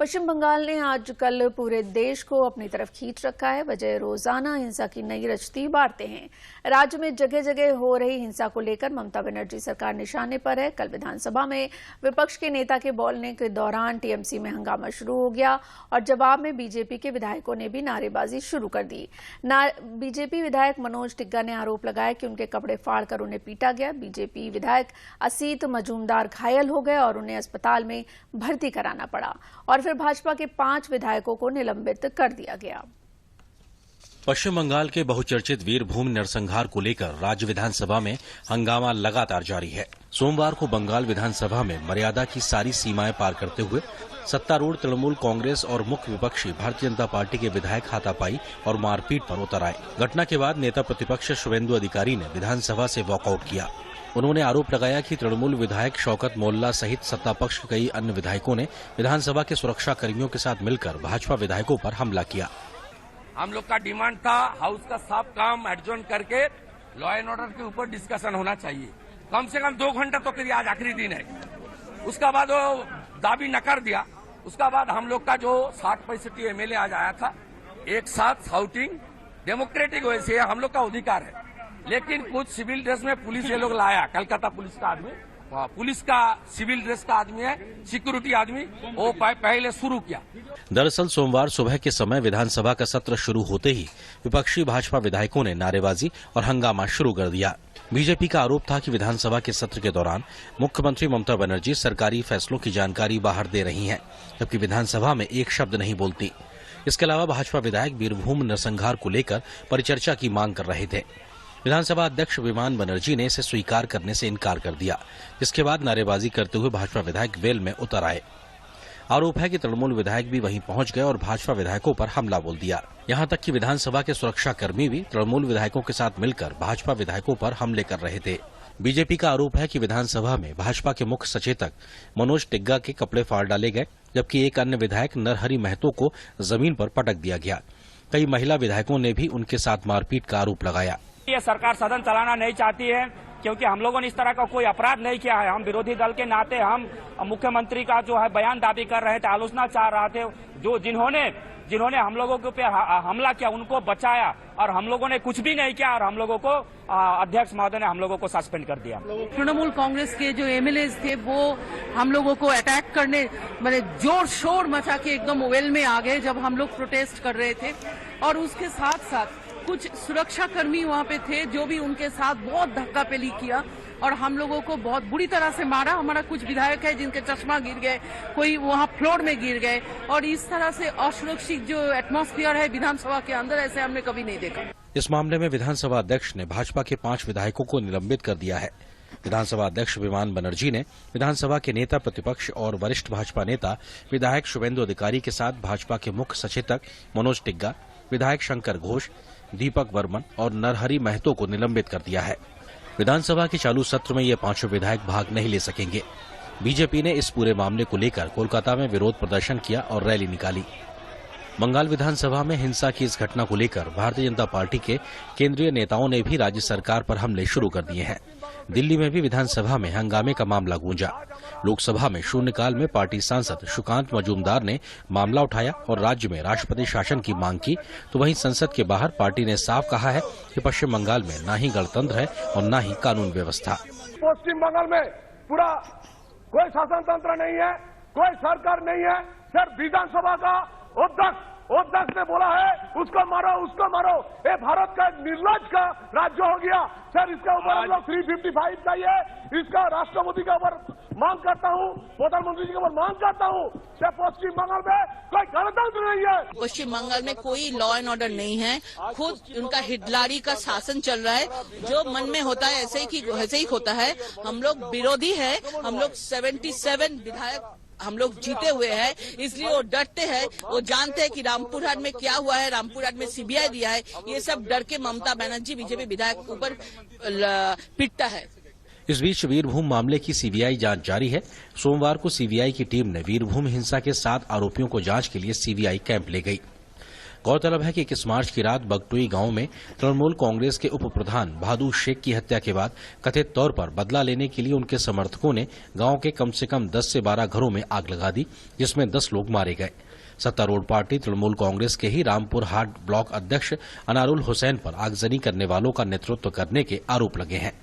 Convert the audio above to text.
पश्चिम बंगाल ने आजकल पूरे देश को अपनी तरफ खींच रखा है। वजह रोजाना हिंसा की नई रचती बातें हैं। राज्य में जगह जगह हो रही हिंसा को लेकर ममता बनर्जी सरकार निशाने पर है। कल विधानसभा में विपक्ष के नेता के बोलने के दौरान टीएमसी में हंगामा शुरू हो गया और जवाब में बीजेपी के विधायकों ने भी नारेबाजी शुरू कर दी। बीजेपी विधायक मनोज टिग्गा ने आरोप लगाया कि उनके कपड़े फाड़कर उन्हें पीटा गया। बीजेपी विधायक असीत मजूमदार घायल हो गए और उन्हें अस्पताल में भर्ती कराना पड़ा और फिर भाजपा के 5 विधायकों को निलंबित कर दिया गया। पश्चिम बंगाल के बहुचर्चित वीरभूमि नरसंहार को लेकर राज्य विधानसभा में हंगामा लगातार जारी है। सोमवार को बंगाल विधानसभा में मर्यादा की सारी सीमाएं पार करते हुए सत्तारूढ़ तृणमूल कांग्रेस और मुख्य विपक्षी भारतीय जनता पार्टी के विधायक हाथापाई और मारपीट पर उतर आए। घटना के बाद नेता प्रतिपक्ष शुवेंदु अधिकारी ने विधानसभा से वॉकआउट किया। उन्होंने आरोप लगाया कि तृणमूल विधायक शौकत मोल्ला सहित सत्तापक्ष के कई अन्य विधायकों ने विधानसभा के सुरक्षा कर्मियों के साथ मिलकर भाजपा विधायकों पर हमला किया। हम लोग का डिमांड था हाउस का सब काम एडजॉर्न करके लॉ एंड ऑर्डर के ऊपर डिस्कशन होना चाहिए। कम से कम 2 घंटा तो करिए, आज आखिरी दिन है। उसका बाद वो दाबी नकार दिया। उसका बाद हम लोग का जो 60-65 एमएलए आज आया था, एक साथ शाउटिंग डेमोक्रेटिक वे से हम लोग का अधिकार है, लेकिन कुछ सिविल ड्रेस में पुलिस ये लोग लाया। कलकत्ता पुलिस का आदमी, पुलिस का सिविल ड्रेस का आदमी है, सिक्योरिटी आदमी, वो पहले शुरू किया। दरअसल सोमवार सुबह के समय विधानसभा का सत्र शुरू होते ही विपक्षी भाजपा विधायकों ने नारेबाजी और हंगामा शुरू कर दिया। बीजेपी का आरोप था कि विधानसभा के सत्र के दौरान मुख्यमंत्री ममता बनर्जी सरकारी फैसलों की जानकारी बाहर दे रही हैं, जबकि विधानसभा में एक शब्द नहीं बोलती। इसके अलावा भाजपा विधायक वीरभूमि नरसंहार को लेकर परिचर्चा की मांग कर रहे थे। विधानसभा अध्यक्ष विमान बनर्जी ने इसे स्वीकार करने से इनकार कर दिया, जिसके बाद नारेबाजी करते हुए भाजपा विधायक वेल में उतर आए। आरोप है कि तृणमूल विधायक भी वहीं पहुंच गए और भाजपा विधायकों पर हमला बोल दिया। यहां तक कि विधानसभा के सुरक्षा कर्मी भी तृणमूल विधायकों के साथ मिलकर भाजपा विधायकों पर हमले कर रहे थे। बीजेपी का आरोप है कि विधानसभा में भाजपा के मुख्य सचेतक मनोज टिग्गा के कपड़े फाड़ डाले गए, जबकि एक अन्य विधायक नरहरि महतो को जमीन पर पटक दिया गया। कई महिला विधायकों ने भी उनके साथ मारपीट का आरोप लगाया। ये सरकार सदन चलाना नहीं चाहती है, क्योंकि हम लोगों ने इस तरह का कोई अपराध नहीं किया है। हम विरोधी दल के नाते हम मुख्यमंत्री का जो है बयान दाबी कर रहे थे, आलोचना चाह रहे थे। जो जिन्होंने हम लोगों के ऊपर हमला किया उनको बचाया और हम लोगों ने कुछ भी नहीं किया और हम लोगों को अध्यक्ष महोदय ने हम लोगों को सस्पेंड कर दिया। तृणमूल कांग्रेस के जो एमएलए थे वो हम लोगों को अटैक करने मैंने जोर शोर मचा के एकदम वेल में आ गए जब हम लोग प्रोटेस्ट कर रहे थे। और उसके साथ साथ कुछ सुरक्षा कर्मी वहाँ पे थे जो भी उनके साथ बहुत धक्का पेली किया और हम लोगों को बहुत बुरी तरह से मारा। हमारा कुछ विधायक है जिनके चश्मा गिर गए, कोई वहाँ फ्लोर में गिर गए और इस तरह से असुरक्षित जो एटमॉस्फेयर है विधानसभा के अंदर, ऐसे हमने कभी नहीं देखा। इस मामले में विधानसभा अध्यक्ष ने भाजपा के 5 विधायकों को निलंबित कर दिया है। विधानसभा अध्यक्ष विमान बनर्जी ने विधानसभा के नेता प्रतिपक्ष और वरिष्ठ भाजपा नेता विधायक शुवेंदु अधिकारी के साथ भाजपा के मुख्य सचेतक मनोज टिग्गा, विधायक शंकर घोष, दीपक वर्मन और नरहरि महतो को निलंबित कर दिया है। विधानसभा के चालू सत्र में ये 5 विधायक भाग नहीं ले सकेंगे। बीजेपी ने इस पूरे मामले को लेकर कोलकाता में विरोध प्रदर्शन किया और रैली निकाली। बंगाल विधानसभा में हिंसा की इस घटना को लेकर भारतीय जनता पार्टी के केंद्रीय नेताओं ने भी राज्य सरकार पर हमले शुरू कर दिए हैं। दिल्ली में भी विधानसभा में हंगामे का मामला गूंजा। लोकसभा में शून्यकाल में पार्टी सांसद सुकांत मजूमदार ने मामला उठाया और राज्य में राष्ट्रपति शासन की मांग की, तो वहीं संसद के बाहर पार्टी ने साफ कहा है कि पश्चिम बंगाल में न ही गणतंत्र है और न ही कानून व्यवस्था। पश्चिम बंगाल में पूरा कोई शासन तंत्र नहीं है, कोई सरकार नहीं है, सिर्फ विधानसभा का अध्यक्ष ने बोला है उसको मारो। ये भारत का निर्लज का राज्य हो गया। सर इसके ऊपर हम लोग 355 चाहिए। इसका राष्ट्रपति के ऊपर मांग करता हूँ, प्रधानमंत्री जी के ऊपर मांग करता हूँ। सिर्फ पश्चिम बंगाल में कोई गणतंत्र नहीं है। पश्चिम बंगाल में कोई लॉ एंड ऑर्डर नहीं है, खुद उनका हिटलरी का शासन चल रहा है। जो मन में होता है ऐसे ही होता है। हम लोग विरोधी है, हम लोग 77 विधायक हम लोग जीते हुए हैं, इसलिए वो डरते हैं। वो जानते हैं कि रामपुर हाट में क्या हुआ है, रामपुर हाट में सीबीआई दिया है, ये सब डर के ममता बनर्जी बीजेपी विधायक के ऊपर पिटता है। इस बीच वीरभूमि मामले की सीबीआई जांच जारी है। सोमवार को सीबीआई की टीम ने वीरभूमि हिंसा के 7 आरोपियों को जांच के लिए सीबीआई कैंप ले गई। गौरतलब है कि 21 मार्च की रात बगटोई गांव में तृणमूल कांग्रेस के उप प्रधान बहादुर शेख की हत्या के बाद कथित तौर पर बदला लेने के लिए उनके समर्थकों ने गांव के कम से कम 10 से 12 घरों में आग लगा दी, जिसमें 10 लोग मारे गए। सत्तारूढ़ पार्टी तृणमूल कांग्रेस के ही रामपुर हाट ब्लॉक अध्यक्ष अनारुल हुसैन पर आगजनी करने वालों का नेतृत्व करने के आरोप लगे हैं।